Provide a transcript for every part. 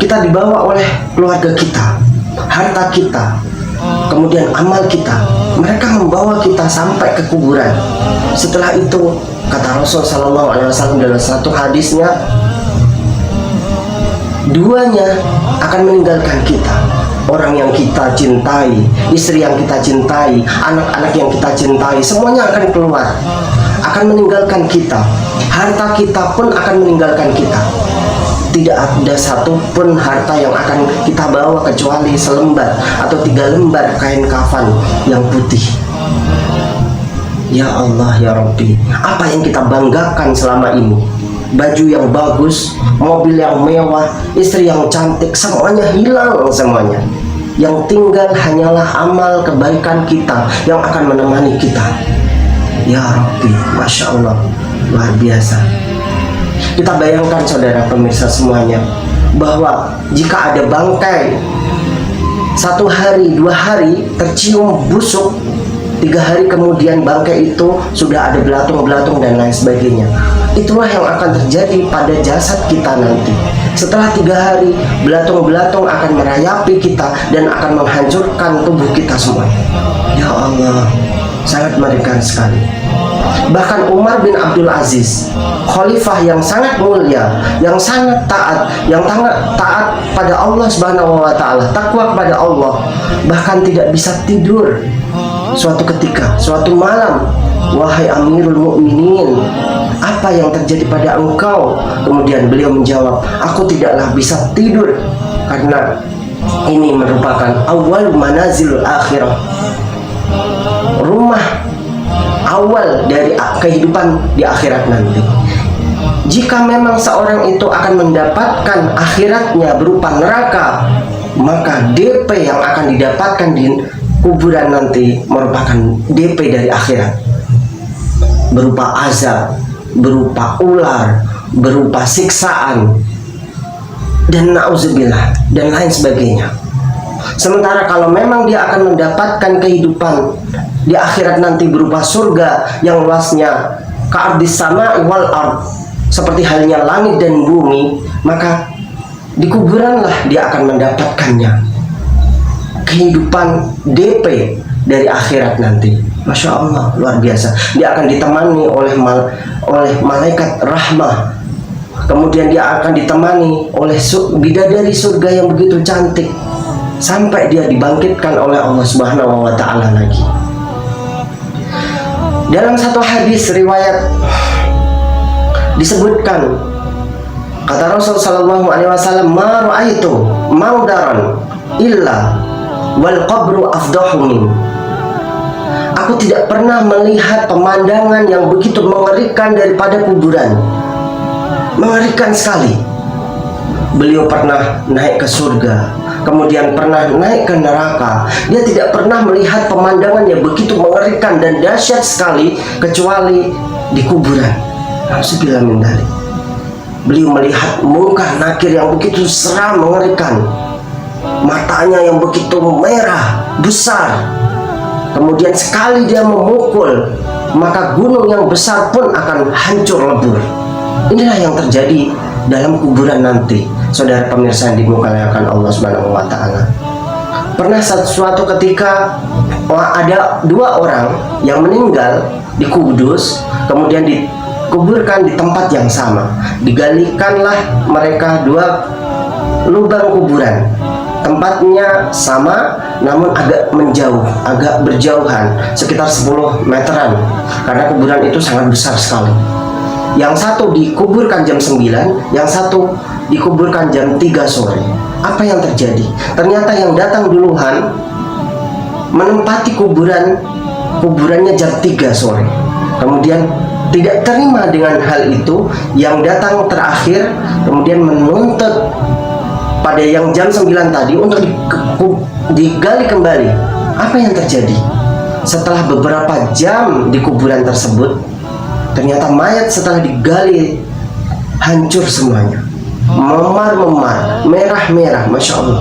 kita dibawa oleh keluarga kita, harta kita, kemudian amal kita. Mereka membawa kita sampai ke kuburan. Setelah itu, kata Rasul Sallallahu Alaihi Wasallam dalam satu hadisnya, duanya akan meninggalkan kita. Orang yang kita cintai, istri yang kita cintai, anak-anak yang kita cintai, semuanya akan keluar, akan meninggalkan kita. Harta kita pun akan meninggalkan kita. Tidak ada satupun harta yang akan kita bawa kecuali selembar atau 3 lembar kain kafan yang putih. Ya Allah, ya Rabbi, apa yang kita banggakan selama ini? Baju yang bagus, mobil yang mewah, istri yang cantik, semuanya hilang semuanya. Yang tinggal hanyalah amal kebaikan kita yang akan menemani kita. Ya Rabbi, Masya Allah, luar biasa. Kita bayangkan saudara pemirsa semuanya, bahwa jika ada bangkai 1 hari, 2 hari tercium busuk, 3 hari kemudian bangkai itu sudah ada belatung-belatung dan lain sebagainya. Itulah yang akan terjadi pada jasad kita nanti. Setelah 3 hari, belatung-belatung akan merayapi kita dan akan menghancurkan tubuh kita semua. Ya Allah, sangat mengerikan sekali. Bahkan Umar bin Abdul Aziz, khalifah yang sangat mulia, yang sangat taat, yang taat pada Allah Subhanahu wa taala, takwa kepada Allah, bahkan tidak bisa tidur. Suatu ketika, suatu malam, wahai Amirul Mukminin, apa yang terjadi pada engkau? Kemudian beliau menjawab, aku tidaklah bisa tidur karena ini merupakan awal manazilul akhirah, rumah awal dari kehidupan di akhirat nanti. Jika memang seorang itu akan mendapatkan akhiratnya berupa neraka, maka DP yang akan didapatkan di kuburan nanti merupakan DP dari akhirat, berupa azab, berupa ular, berupa siksaan, dan na'udzubillah, dan lain sebagainya. Sementara kalau memang dia akan mendapatkan kehidupan di akhirat nanti berupa surga yang luasnya ka'ardis sama'i wal ard, seperti halnya langit dan bumi, maka di kuburanlah dia akan mendapatkannya kehidupan DP dari akhirat nanti. Masya Allah, luar biasa. Dia akan ditemani oleh malaikat rahmah. Kemudian dia akan ditemani oleh bidadari surga yang begitu cantik, sampai dia dibangkitkan oleh Allah Subhanahu wa taala lagi. Dalam satu hadis riwayat disebutkan, kata Rasul sallallahu alaihi wasallam, "Ma ra'aitu maudaran illa wal qabru afdahu min." Aku tidak pernah melihat pemandangan yang begitu mengerikan daripada kuburan. Mengerikan sekali. Beliau pernah naik ke surga, kemudian pernah naik ke neraka. Dia tidak pernah melihat pemandangan yang begitu mengerikan dan dahsyat sekali kecuali di kuburan. Alhamdulillah min dzalik. Beliau melihat mungkar nakir yang begitu seram, mengerikan. Matanya yang begitu merah, besar. Kemudian sekali dia memukul, maka gunung yang besar pun akan hancur lebur. Inilah yang terjadi dalam kuburan nanti, saudara pemirsa yang dimuliakan Allah Subhanahu wa taala. Pernah suatu ketika ada 2 orang yang meninggal di Kudus, kemudian dikuburkan di tempat yang sama. Digalikanlah mereka 2 lubang kuburan. Tempatnya sama, namun agak menjauh, agak berjauhan, sekitar 10 meteran, karena kuburan itu sangat besar sekali. Yang satu dikuburkan jam 9, yang satu dikuburkan jam 3 sore. Apa yang terjadi? Ternyata yang datang duluan menempati kuburannya jam 3 sore. Kemudian tidak terima dengan hal itu, yang datang terakhir kemudian menuntut pada yang jam 9 tadi untuk digali kembali. Apa yang terjadi? Setelah beberapa jam di kuburan tersebut, ternyata mayat setelah digali hancur semuanya, memar-memar, merah-merah, Masya Allah,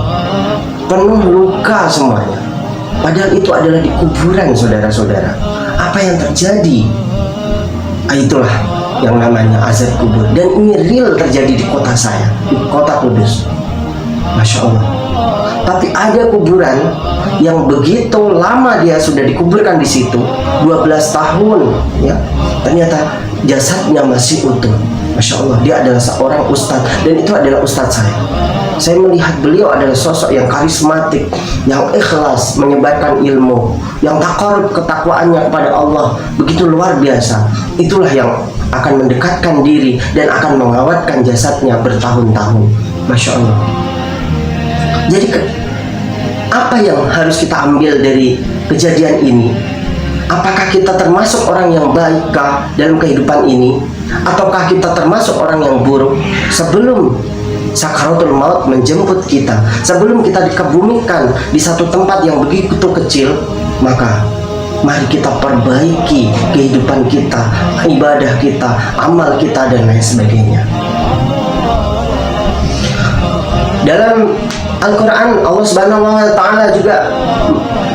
penuh luka semuanya. Padahal itu adalah di kuburan, saudara-saudara. Apa yang terjadi? Itulah yang namanya azab kubur. Dan ini real terjadi di kota saya, di kota Kudus. Masya Allah. Tapi ada kuburan yang begitu lama dia sudah dikuburkan di situ, 12 tahun, ya, ternyata jasadnya masih utuh. Masya Allah, dia adalah seorang ustadz, dan itu adalah ustadz saya. Saya melihat beliau adalah sosok yang karismatik, yang ikhlas menyebarkan ilmu, yang takarub ketakwaannya kepada Allah begitu luar biasa. Itulah yang akan mendekatkan diri dan akan mengawetkan jasadnya bertahun-tahun. Masya Allah. Jadi apa yang harus kita ambil dari kejadian ini? Apakah kita termasuk orang yang baikkah dalam kehidupan ini, ataukah kita termasuk orang yang buruk? Sebelum sakaratul maut menjemput kita, sebelum kita dikebumikan di satu tempat yang begitu kecil, maka mari kita perbaiki kehidupan kita, ibadah kita, amal kita, dan lain sebagainya. Dalam Al-Quran, Allah Subhanahu wa Ta'ala juga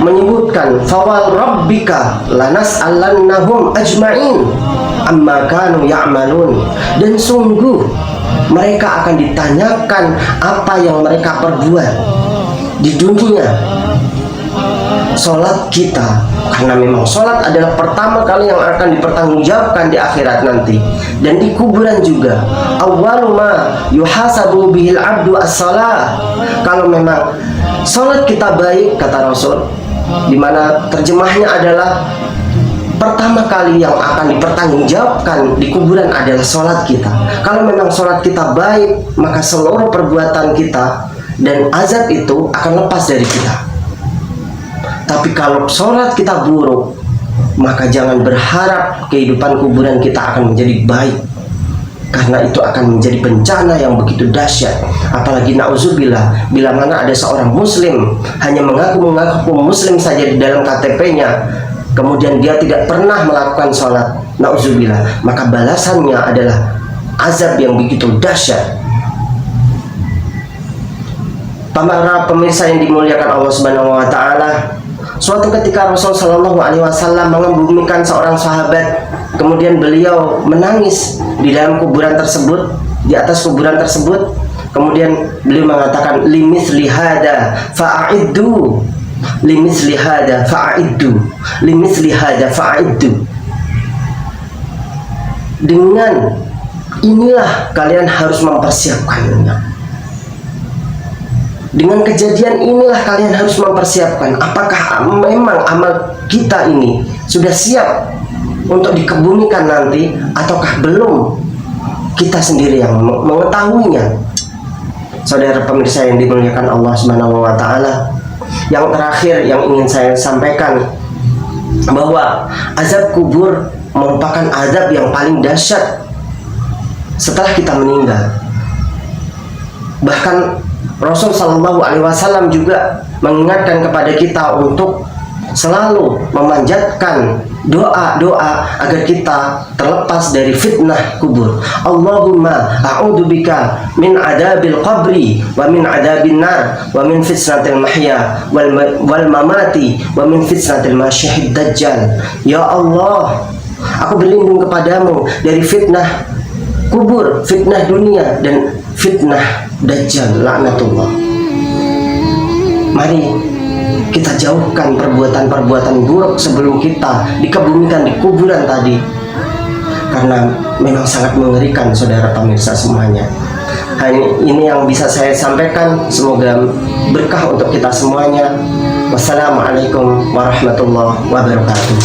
menyebutkan, fawal rabbika lanas'alannahum ajma'in amma kanu ya'malun, dan sungguh mereka akan ditanyakan apa yang mereka perbuat di dunia. Sholat kita, karena memang sholat adalah pertama kali yang akan dipertanggungjawabkan di akhirat nanti, dan di kuburan juga. Awwalu ma yuhasabu bihil abdu as-salah. Kalau memang sholat kita baik, kata Rasul, dimana terjemahnya adalah pertama kali yang akan dipertanggungjawabkan di kuburan adalah sholat kita. Kalau memang sholat kita baik, maka seluruh perbuatan kita dan azab itu akan lepas dari kita. Tapi kalau sholat kita buruk, maka jangan berharap kehidupan kuburan kita akan menjadi baik, karena itu akan menjadi bencana yang begitu dahsyat. Apalagi na'udzubillah, bila mana ada seorang muslim hanya mengaku muslim saja di dalam KTP-nya, kemudian dia tidak pernah melakukan sholat, na'udzubillah, maka balasannya adalah azab yang begitu dahsyat. Para pemirsa yang dimuliakan Allah Subhanahu wa Ta'ala, suatu ketika Rasul Shallallahu Alaihi Wasallam mengebumikan seorang sahabat, kemudian beliau menangis di dalam kuburan tersebut, di atas kuburan tersebut. Kemudian beliau mengatakan, limithli hada fa'iddu, limithli hada fa'iddu, limithli hada fa'iddu. Dengan inilah kalian harus mempersiapkannya. Dengan kejadian inilah kalian harus mempersiapkan. Apakah memang amal kita ini sudah siap untuk dikebumikan nanti, ataukah belum? Kita sendiri yang mengetahuinya. Saudara pemirsa yang dimuliakan Allah Subhanahu wa Ta'ala, yang terakhir yang ingin saya sampaikan, bahwa azab kubur merupakan azab yang paling dahsyat setelah kita meninggal. Bahkan Rasul Shallallahu Alaihi Wasallam juga mengingatkan kepada kita untuk selalu memanjatkan doa-doa agar kita terlepas dari fitnah kubur. Allahumma a'udzubika min adabil qabri wa min adabin nar wa min fitnatil mahya wal mamati wa min fitnatil masyihid dajjal. Ya Allah, aku berlindung kepadamu dari fitnah kubur, fitnah dunia, dan fitnah dajjal, laknatullah. Mari kita jauhkan perbuatan-perbuatan buruk sebelum kita dikebumikan di kuburan tadi, karena memang sangat mengerikan, saudara pemirsa semuanya. Ini yang bisa saya sampaikan, semoga berkah untuk kita semuanya. Wassalamualaikum warahmatullahi wabarakatuh.